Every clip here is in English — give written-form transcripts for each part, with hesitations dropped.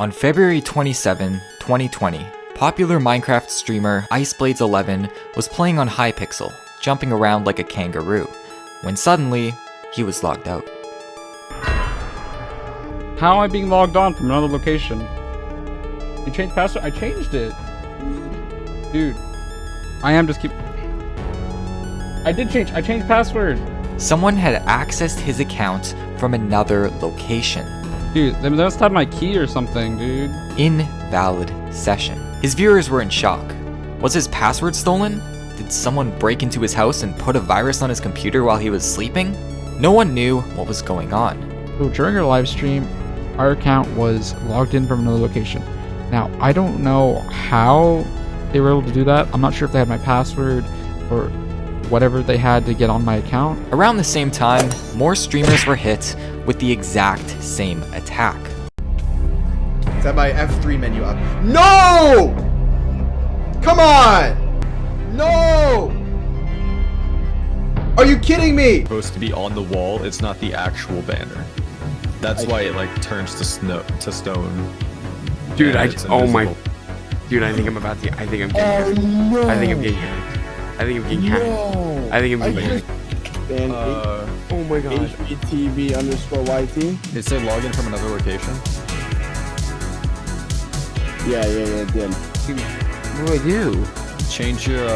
On February 27, 2020, popular Minecraft streamer IceBlades11 was playing on Hypixel, jumping around like a kangaroo, when suddenly, he was logged out. How am I being logged on from another location? You changed password? I changed it. Dude. I changed password. Someone had accessed his account from another location. Dude, they must have my key or something, dude. Invalid session. His viewers were in shock. Was his password stolen? Did someone break into his house and put a virus on his computer while he was sleeping? No one knew what was going on. So during our live stream, our account was logged in from another location. Now, I don't know how they were able to do that. I'm not sure if they had my password or whatever they had to get on my account. Around the same time, more streamers were hit with the exact same attack. Set my F3 menu up. No! Come on! No! Are you kidding me? Supposed to be on the wall, it's not the actual banner. That's why it like turns to stone. Dude, oh my, dude, I think I'm getting hacked. No. I think I'm getting hacked. I think I'm getting hacked. Oh my god. HBTV_YT. It said login from another location. Yeah, it did. What do I do? Change your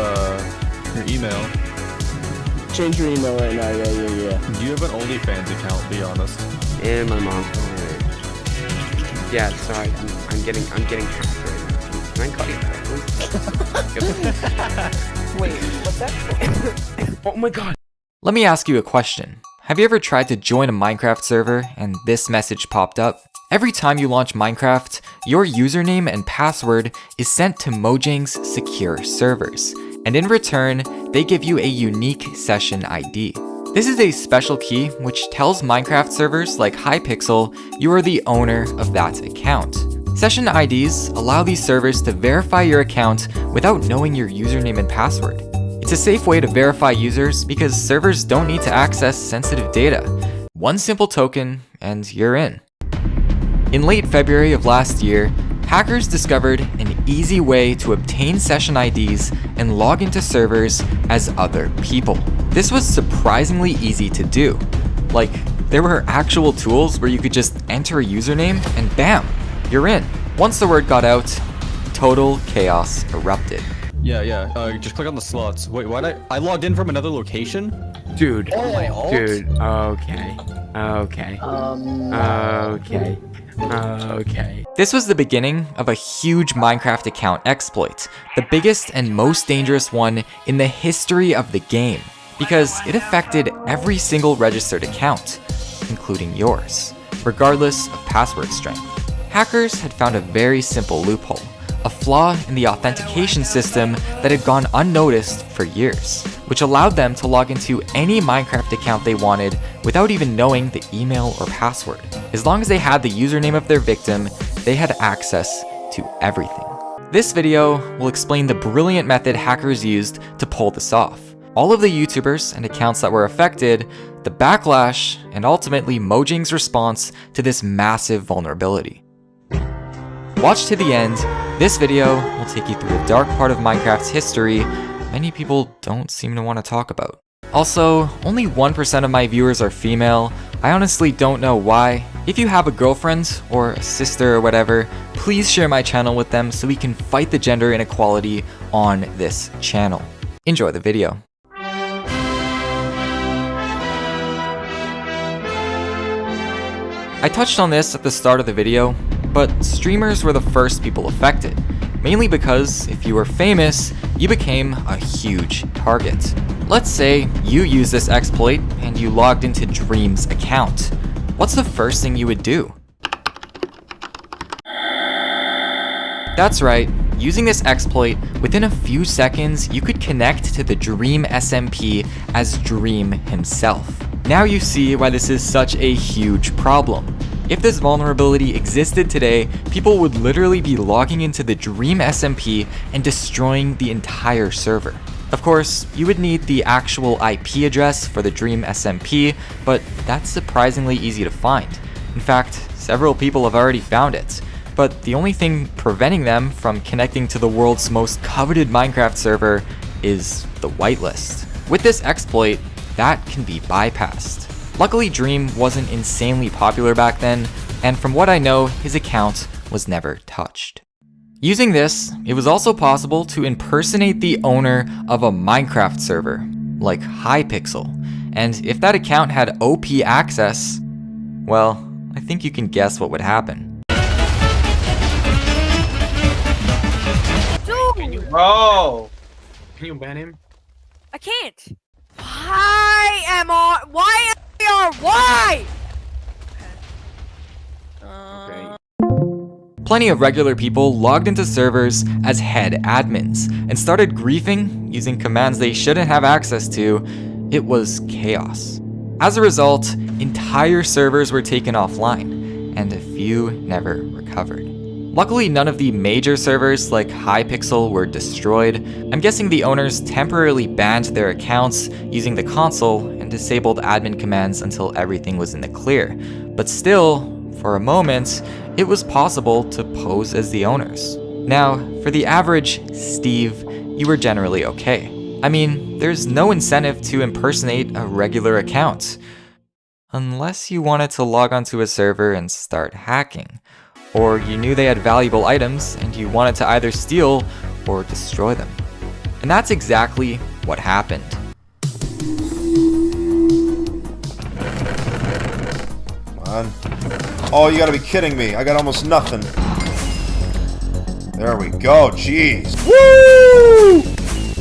email. Change your email right now. Yeah. Do you have an OnlyFans account? Be honest. And my mom. Yeah, sorry. I'm getting hacked right now. Can I call you back, please? Wait, what's that? Oh my god. Let me ask you a question. Have you ever tried to join a Minecraft server and this message popped up? Every time you launch Minecraft, your username and password is sent to Mojang's secure servers, and in return, they give you a unique session ID. This is a special key which tells Minecraft servers like Hypixel you are the owner of that account. Session IDs allow these servers to verify your account without knowing your username and password. It's a safe way to verify users because servers don't need to access sensitive data. One simple token and you're in. In late February of last year, hackers discovered an easy way to obtain session IDs and log into servers as other people. This was surprisingly easy to do. Like, there were actual tools where you could just enter a username and bam, you're in. Once the word got out, total chaos erupted. Yeah. Just click on the slots. Wait, I logged in from another location? Dude. my alt? Dude. Okay. This was the beginning of a huge Minecraft account exploit, the biggest and most dangerous one in the history of the game, because it affected every single registered account, including yours, regardless of password strength. Hackers had found a very simple loophole, a flaw in the authentication system that had gone unnoticed for years, which allowed them to log into any Minecraft account they wanted without even knowing the email or password. As long as they had the username of their victim, they had access to everything. This video will explain the brilliant method hackers used to pull this off, all of the YouTubers and accounts that were affected, the backlash, and ultimately Mojang's response to this massive vulnerability. Watch to the end. This video will take you through a dark part of Minecraft's history many people don't seem to want to talk about. Also, only 1% of my viewers are female. I honestly don't know why. If you have a girlfriend or a sister or whatever, please share my channel with them so we can fight the gender inequality on this channel. Enjoy the video. I touched on this at the start of the video, but streamers were the first people affected, mainly because if you were famous, you became a huge target. Let's say you use this exploit and you logged into Dream's account. What's the first thing you would do? That's right, using this exploit, within a few seconds, you could connect to the Dream SMP as Dream himself. Now you see why this is such a huge problem. If this vulnerability existed today, people would literally be logging into the Dream SMP and destroying the entire server. Of course, you would need the actual IP address for the Dream SMP, but that's surprisingly easy to find. In fact, several people have already found it. but the only thing preventing them from connecting to the world's most coveted Minecraft server is the whitelist. With this exploit, that can be bypassed. Luckily, Dream wasn't insanely popular back then, and from what I know, his account was never touched. Using this, it was also possible to impersonate the owner of a Minecraft server, like Hypixel, and if that account had OP access, well, I think you can guess what would happen. Bro! Can you ban him? I can't. Why am I? Why am I? Why? Okay. Plenty of regular people logged into servers as head admins and started griefing using commands they shouldn't have access to. It was chaos. As a result, entire servers were taken offline, and a few never recovered. Luckily, none of the major servers like Hypixel were destroyed. I'm guessing the owners temporarily banned their accounts using the console and disabled admin commands until everything was in the clear. But still, for a moment, it was possible to pose as the owners. Now, for the average Steve, you were generally okay. I mean, there's no incentive to impersonate a regular account. Unless you wanted to log onto a server and start hacking. Or you knew they had valuable items and you wanted to either steal or destroy them. And that's exactly what happened. Come on. Oh, you gotta be kidding me. I got almost nothing. There we go, jeez. Woo!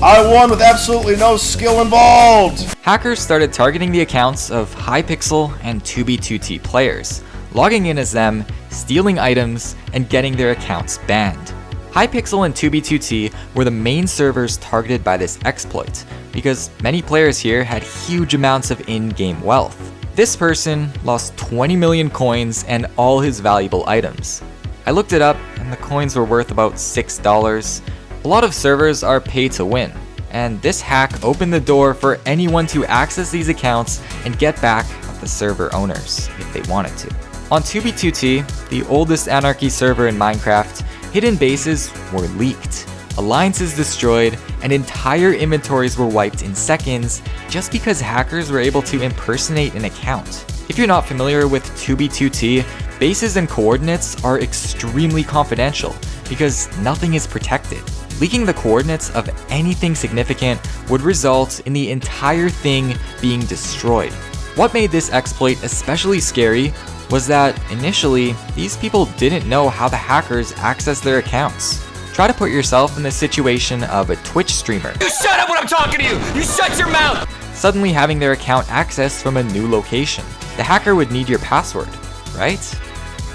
I won with absolutely no skill involved! Hackers started targeting the accounts of Hypixel and 2B2T players, logging in as them, stealing items, and getting their accounts banned. Hypixel and 2B2T were the main servers targeted by this exploit, because many players here had huge amounts of in-game wealth. This person lost 20 million coins and all his valuable items. I looked it up, and the coins were worth about $6. A lot of servers are pay to win, and this hack opened the door for anyone to access these accounts and get back at the server owners if they wanted to. On 2B2T, the oldest Anarchy server in Minecraft, hidden bases were leaked, alliances destroyed, and entire inventories were wiped in seconds just because hackers were able to impersonate an account. If you're not familiar with 2B2T, bases and coordinates are extremely confidential because nothing is protected. Leaking the coordinates of anything significant would result in the entire thing being destroyed. What made this exploit especially scary was that initially, these people didn't know how the hackers accessed their accounts. Try to put yourself in the situation of a Twitch streamer. You shut up when I'm talking to you! You shut your mouth! Suddenly having their account accessed from a new location. The hacker would need your password, right?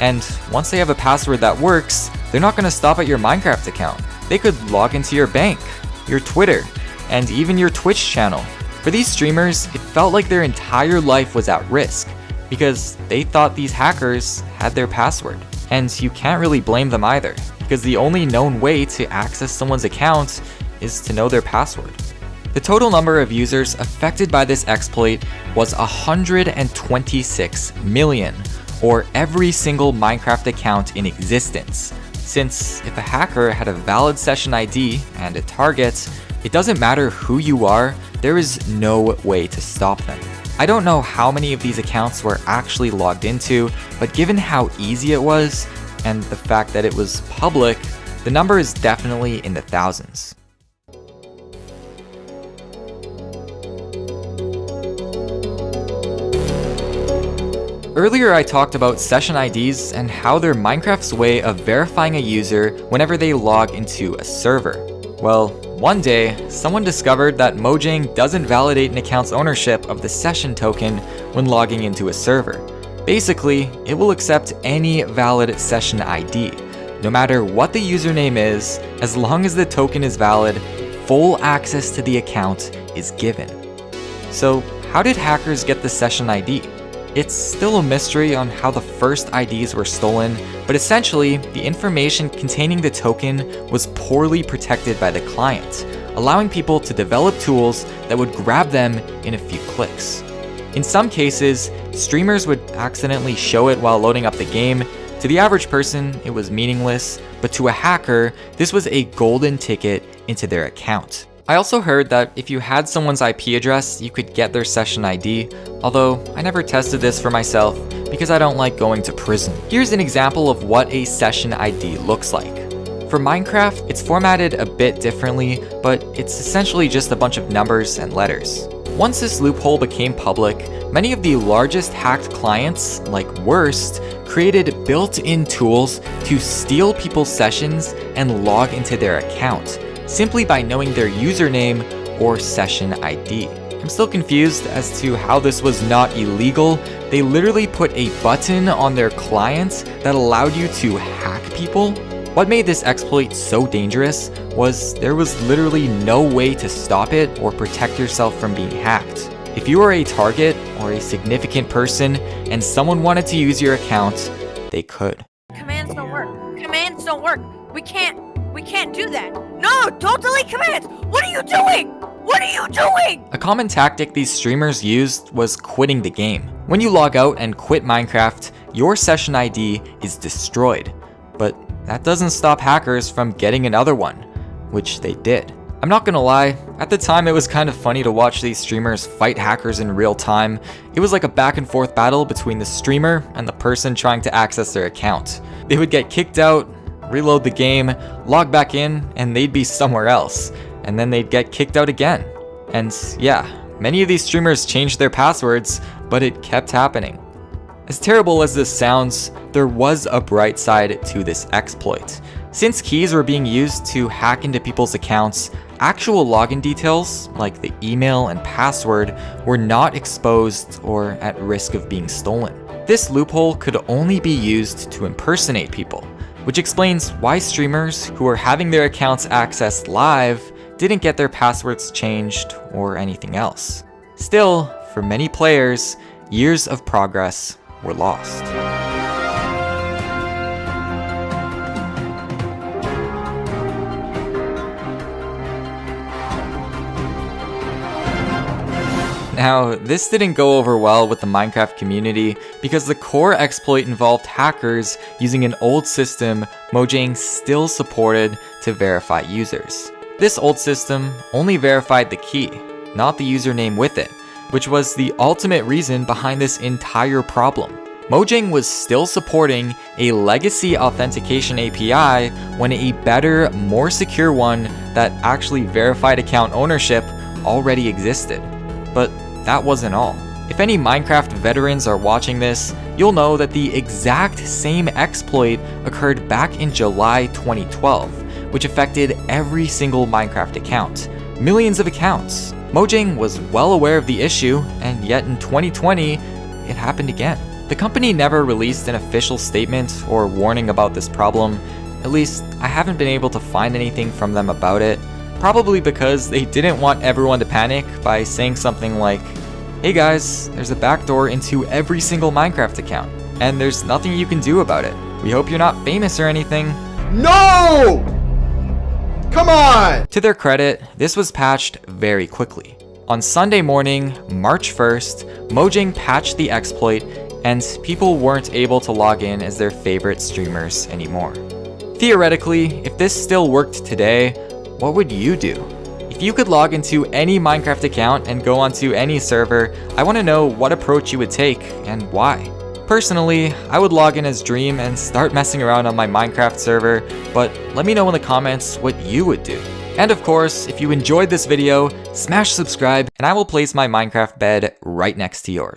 And once they have a password that works, they're not going to stop at your Minecraft account. They could log into your bank, your Twitter, and even your Twitch channel. For these streamers, it felt like their entire life was at risk, because they thought these hackers had their password. And you can't really blame them either, because the only known way to access someone's account is to know their password. The total number of users affected by this exploit was 126 million, or every single Minecraft account in existence. Since if a hacker had a valid session ID and a target, it doesn't matter who you are, there is no way to stop them. I don't know how many of these accounts were actually logged into, but given how easy it was, and the fact that it was public, the number is definitely in the thousands. Earlier I talked about session IDs and how they're Minecraft's way of verifying a user whenever they log into a server. Well, one day, someone discovered that Mojang doesn't validate an account's ownership of the session token when logging into a server. Basically, it will accept any valid session ID. No matter what the username is, as long as the token is valid, full access to the account is given. So, how did hackers get the session ID? It's still a mystery on how the first IDs were stolen, but essentially, the information containing the token was poorly protected by the client, allowing people to develop tools that would grab them in a few clicks. In some cases, streamers would accidentally show it while loading up the game, To the average person, it was meaningless, but to a hacker, this was a golden ticket into their account. I also heard that if you had someone's IP address, you could get their session ID, although I never tested this for myself because I don't like going to prison. Here's an example of what a session ID looks like. For Minecraft, it's formatted a bit differently, but it's essentially just a bunch of numbers and letters. Once this loophole became public, many of the largest hacked clients, like Worst, created built-in tools to steal people's sessions and log into their account, simply by knowing their username or session ID. I'm still confused as to how this was not illegal. They literally put a button on their clients that allowed you to hack people. What made this exploit so dangerous was there was literally no way to stop it or protect yourself from being hacked. If you were a target or a significant person and someone wanted to use your account, they could. Commands don't work. Commands don't work. We can't do that. No, don't delete commands. What are you doing? What are you doing? A common tactic these streamers used was quitting the game. When you log out and quit Minecraft, your session ID is destroyed. But that doesn't stop hackers from getting another one, which they did. I'm not gonna lie, at the time it was kind of funny to watch these streamers fight hackers in real time. It was like a back and forth battle between the streamer and the person trying to access their account. They would get kicked out, reload the game, log back in, and they'd be somewhere else. And then they'd get kicked out again. And yeah, many of these streamers changed their passwords, but it kept happening. As terrible as this sounds, there was a bright side to this exploit. Since keys were being used to hack into people's accounts, actual login details, like the email and password, were not exposed or at risk of being stolen. This loophole could only be used to impersonate people, which explains why streamers who were having their accounts accessed live didn't get their passwords changed or anything else. Still, for many players, years of progress were lost. Now, this didn't go over well with the Minecraft community because the core exploit involved hackers using an old system Mojang still supported to verify users. This old system only verified the key, not the username with it, which was the ultimate reason behind this entire problem. Mojang was still supporting a legacy authentication API when a better, more secure one that actually verified account ownership already existed. But that wasn't all. If any Minecraft veterans are watching this, you'll know that the exact same exploit occurred back in July 2012, which affected every single Minecraft account. Millions of accounts. Mojang was well aware of the issue, and yet in 2020, it happened again. The company never released an official statement or warning about this problem. At least, I haven't been able to find anything from them about it. Probably because they didn't want everyone to panic by saying something like, "Hey guys, there's a backdoor into every single Minecraft account, and there's nothing you can do about it. We hope you're not famous or anything." No! Come on! To their credit, this was patched very quickly. On Sunday morning, March 1st, Mojang patched the exploit, and people weren't able to log in as their favorite streamers anymore. Theoretically, if this still worked today, what would you do? If you could log into any Minecraft account and go onto any server, I want to know what approach you would take and why. Personally, I would log in as Dream and start messing around on my Minecraft server, but let me know in the comments what you would do. And of course, if you enjoyed this video, smash subscribe and I will place my Minecraft bed right next to yours.